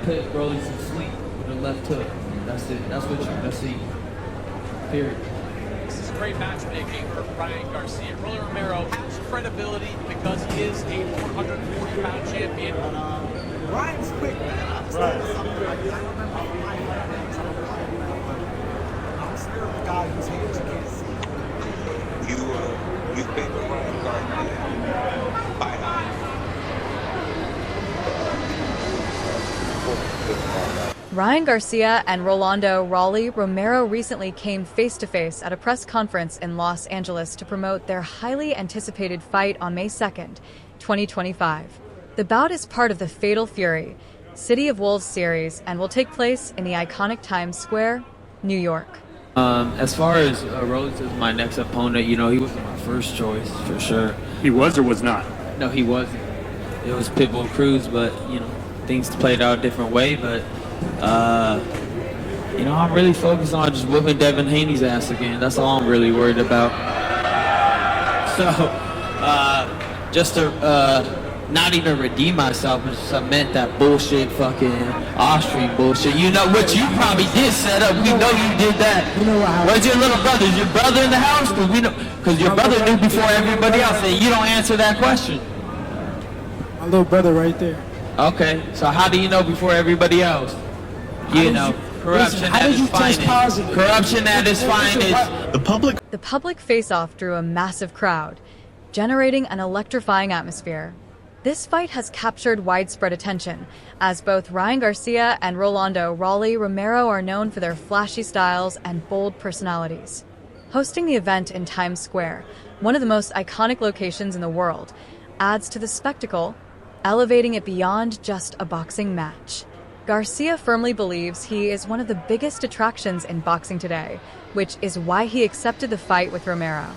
put Broly to sleep with a left hook. That's it. That's what you're gonna see. Period. This is great matchmaking for Ryan Garcia. Rolly Romero has credibility because he is a 440-pound champion. Ryan's quick, man. Right. Something like that. I remember I'm scared of the guy whose hands you can't see. You favor Ryan Garcia by Ryan Garcia and Rolando Rolly Romero recently came face-to-face at a press conference in Los Angeles to promote their highly anticipated fight on May 2nd, 2025. The bout is part of the Fatal Fury, City of Wolves series and will take place in the iconic Times Square, New York. As far as Rhodes is my next opponent, you know, he wasn't my first choice for sure. He was or was not? No, he wasn't. It was Pitbull Cruz, but you know, things played out a different way. But you know, I'm really focused on just whooping Devin Haney's ass again. That's all I'm really worried about. So, just to not even redeem myself and cement that bullshit fucking off-street bullshit. You know what you probably did set up. We know you did that. You know what happened? Where's your little brother? Is your brother in the house? Because your brother knew before everybody else, and you don't answer that question. My little brother right there. Okay, so how do you know before everybody else? You know, corruption at its finest. Corruption at its finest. The public face-off drew a massive crowd, generating an electrifying atmosphere. This fight has captured widespread attention, as both Ryan Garcia and Rolando Rolly Romero are known for their flashy styles and bold personalities. Hosting the event in Times Square, one of the most iconic locations in the world, adds to the spectacle, elevating it beyond just a boxing match. Garcia firmly believes he is one of the biggest attractions in boxing today, which is why he accepted the fight with Romero.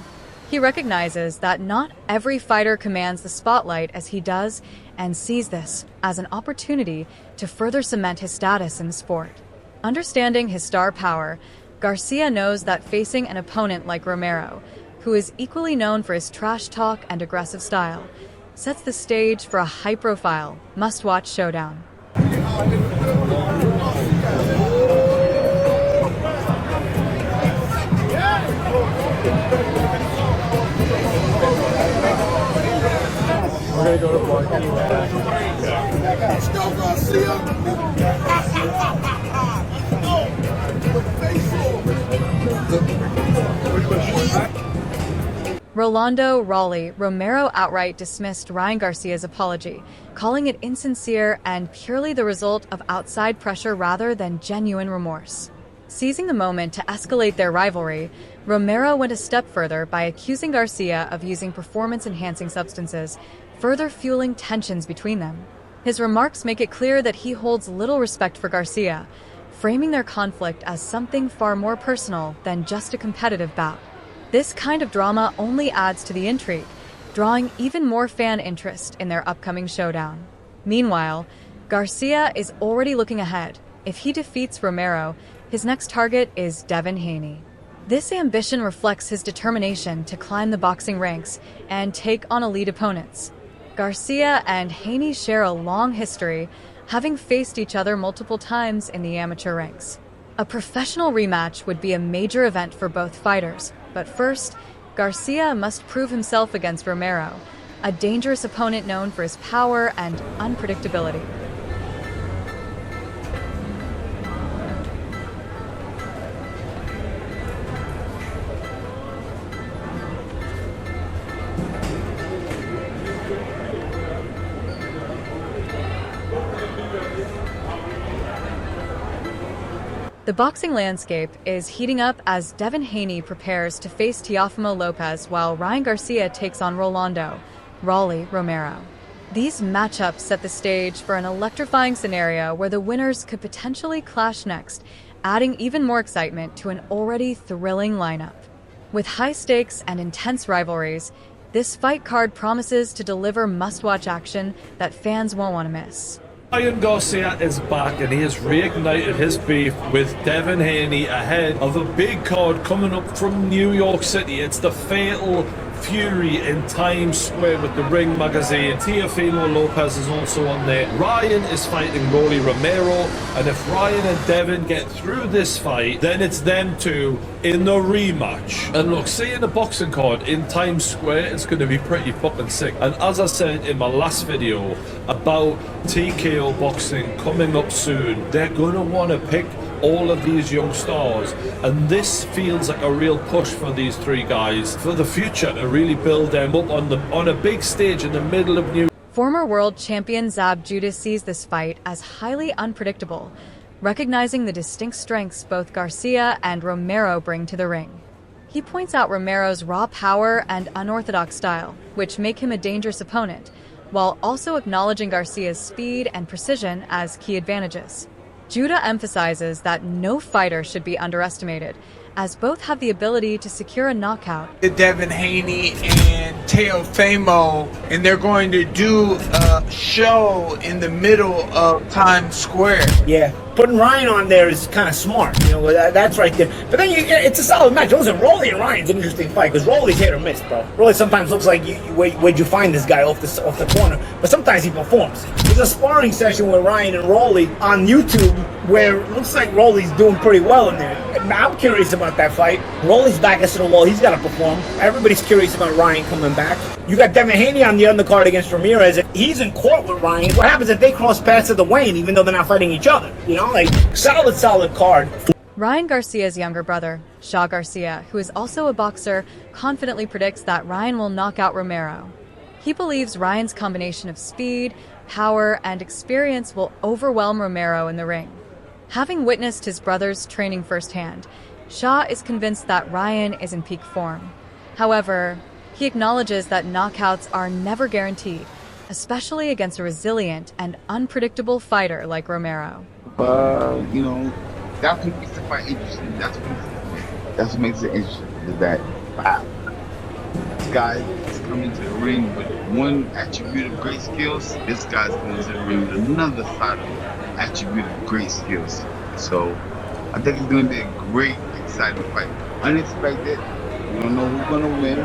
He recognizes that not every fighter commands the spotlight as he does and sees this as an opportunity to further cement his status in the sport. Understanding his star power, Garcia knows that facing an opponent like Romero, who is equally known for his trash talk and aggressive style, sets the stage for a high-profile, must-watch showdown. We're gonna go to Mark anyway. Rolando Rolly Romero outright dismissed Ryan Garcia's apology, calling it insincere and purely the result of outside pressure rather than genuine remorse. Seizing the moment to escalate their rivalry, Romero went a step further by accusing Garcia of using performance-enhancing substances, further fueling tensions between them. His remarks make it clear that he holds little respect for Garcia, framing their conflict as something far more personal than just a competitive bout. This kind of drama only adds to the intrigue, drawing even more fan interest in their upcoming showdown. Meanwhile, Garcia is already looking ahead. If he defeats Romero, his next target is Devin Haney. This ambition reflects his determination to climb the boxing ranks and take on elite opponents. Garcia and Haney share a long history, having faced each other multiple times in the amateur ranks. A professional rematch would be a major event for both fighters, but first, Garcia must prove himself against Romero, a dangerous opponent known for his power and unpredictability. The boxing landscape is heating up as Devin Haney prepares to face Teofimo Lopez while Ryan Garcia takes on Rolando Rolly Romero. These matchups set the stage for an electrifying scenario where the winners could potentially clash next, adding even more excitement to an already thrilling lineup. With high stakes and intense rivalries, this fight card promises to deliver must-watch action that fans won't want to miss. Ryan Garcia is back and he has reignited his beef with Devin Haney ahead of a big card coming up from New York City. It's the Fatal Fury in Times Square with the Ring magazine. Teofimo Lopez is also on there. Ryan is fighting Rolly Romero, and if Ryan and Devin get through this fight, then it's them two in the rematch. And look, seeing the boxing card in Times Square is going to be pretty fucking sick. And as I said in my last video about TKO boxing coming up soon, they're going to want to pick all of these young stars, and this feels like a real push for these three guys for the future to really build them up on a big stage in the middle of New. Former world champion Zab Judas sees this fight as highly unpredictable, recognizing the distinct strengths both Garcia and Romero bring to the ring. He points out Romero's raw power and unorthodox style, which make him a dangerous opponent, while also acknowledging Garcia's speed and precision as key advantages. Judah emphasizes that no fighter should be underestimated, as both have the ability to secure a knockout. Devin Haney and Teofimo, and they're going to do a show in the middle of Times Square. Yeah, putting Ryan on there is kind of smart. You know, that's right there. But then it's a solid match. Listen, Rolly and Ryan's an interesting fight because Rolly's hit or miss, bro. Rolly sometimes looks like where'd you find this guy off the corner, but sometimes he performs. There's a sparring session with Ryan and Rolly on YouTube where it looks like Rolly's doing pretty well in there. I'm curious about that fight. Rolly's back against the wall. He's got to perform. Everybody's curious about Ryan coming back. You got Devin Haney on the undercard against Ramirez. He's in court with Ryan. What happens if they cross paths at the weigh-in, even though they're not fighting each other? You know, like, solid card. Ryan Garcia's younger brother, Shaw Garcia, who is also a boxer, confidently predicts that Ryan will knock out Romero. He believes Ryan's combination of speed, power, and experience will overwhelm Romero in the ring. Having witnessed his brother's training firsthand, Shaw is convinced that Ryan is in peak form. However, he acknowledges that knockouts are never guaranteed, especially against a resilient and unpredictable fighter like Romero. You know, that's what makes the fight interesting. That's what makes it interesting. Is that, wow, this guy is coming to the ring with one attribute of great skills. This guy's coming to the ring with another side of attribute of great skills. So I think it's going to be a great, exciting fight. Unexpected. We don't know who's going to win.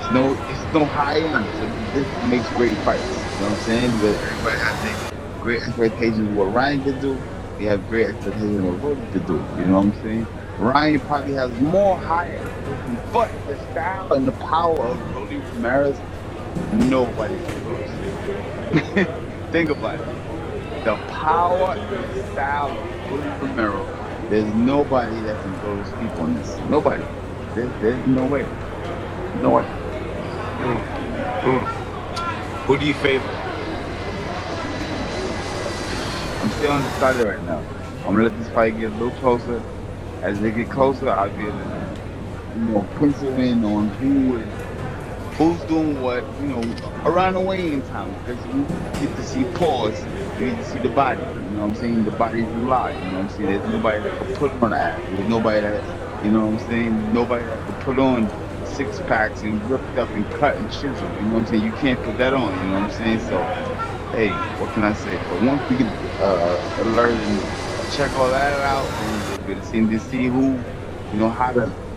It's no high end. So this makes great fights. You know what I'm saying? But everybody has great expectations of what Ryan could do. They have great expectations of what Rolly could do. You know what I'm saying? Ryan probably has more higher, but the style and the power of Rolly Ramirez, nobody can close. Think about it. The power and the style of Rolly Romero, there's nobody that can go to sleep on this. Nobody. There's no way. No way. Who do you favor? I'm still undecided right now. I'm gonna let this fight get a little closer. As they get closer, I'll be able to, pencil in on who's doing what, around the weigh-in time. Because you get to see pause, you get to see the body. You know what I'm saying? The body's alive. You know what I'm saying? There's nobody that can put on the ass. There's nobody that, you know what I'm saying? Nobody that can put on six packs and ripped up and cut and chisel. You know what I'm saying? You can't put that on. You know what I'm saying? So, hey, what can I say? But once we get alert and check all that out, and we'll be able to see who,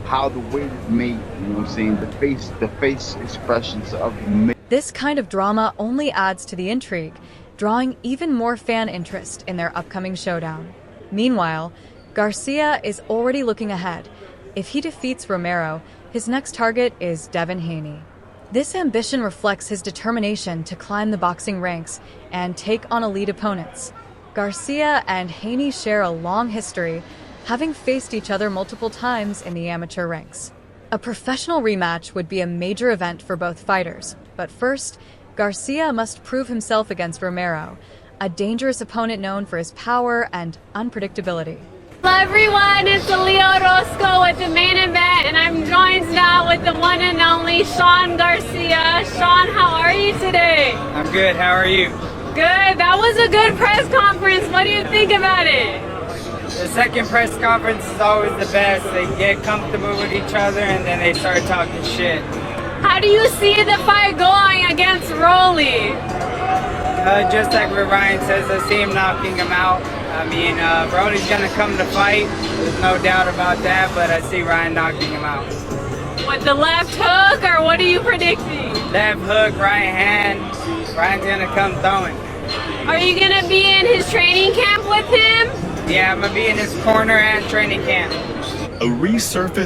how the weight is made. You know what I'm saying? The face expressions of the. This kind of drama only adds to the intrigue, drawing even more fan interest in their upcoming showdown. Meanwhile, Garcia is already looking ahead. If he defeats Romero, his next target is Devin Haney. This ambition reflects his determination to climb the boxing ranks and take on elite opponents. Garcia and Haney share a long history, having faced each other multiple times in the amateur ranks. A professional rematch would be a major event for both fighters, but first, Garcia must prove himself against Romero, a dangerous opponent known for his power and unpredictability. Hello everyone, it's Leo Roscoe with the main event, and I'm joined now with the one and only Sean Garcia. Sean, how are you today? I'm good, how are you? Good, that was a good press conference. What do you think about it? The second press conference is always the best. They get comfortable with each other and then they start talking shit. How do you see the fight going against Rolly? Just like what Ryan says, I see him knocking him out. I mean, Rolly's gonna come to fight, there's no doubt about that, but I see Ryan knocking him out. With the left hook, or what are you predicting? Left hook, right hand. Ryan's gonna come throwing. Are you gonna be in his training camp with him? Yeah, I'm gonna be in his corner and training camp. A resurfaced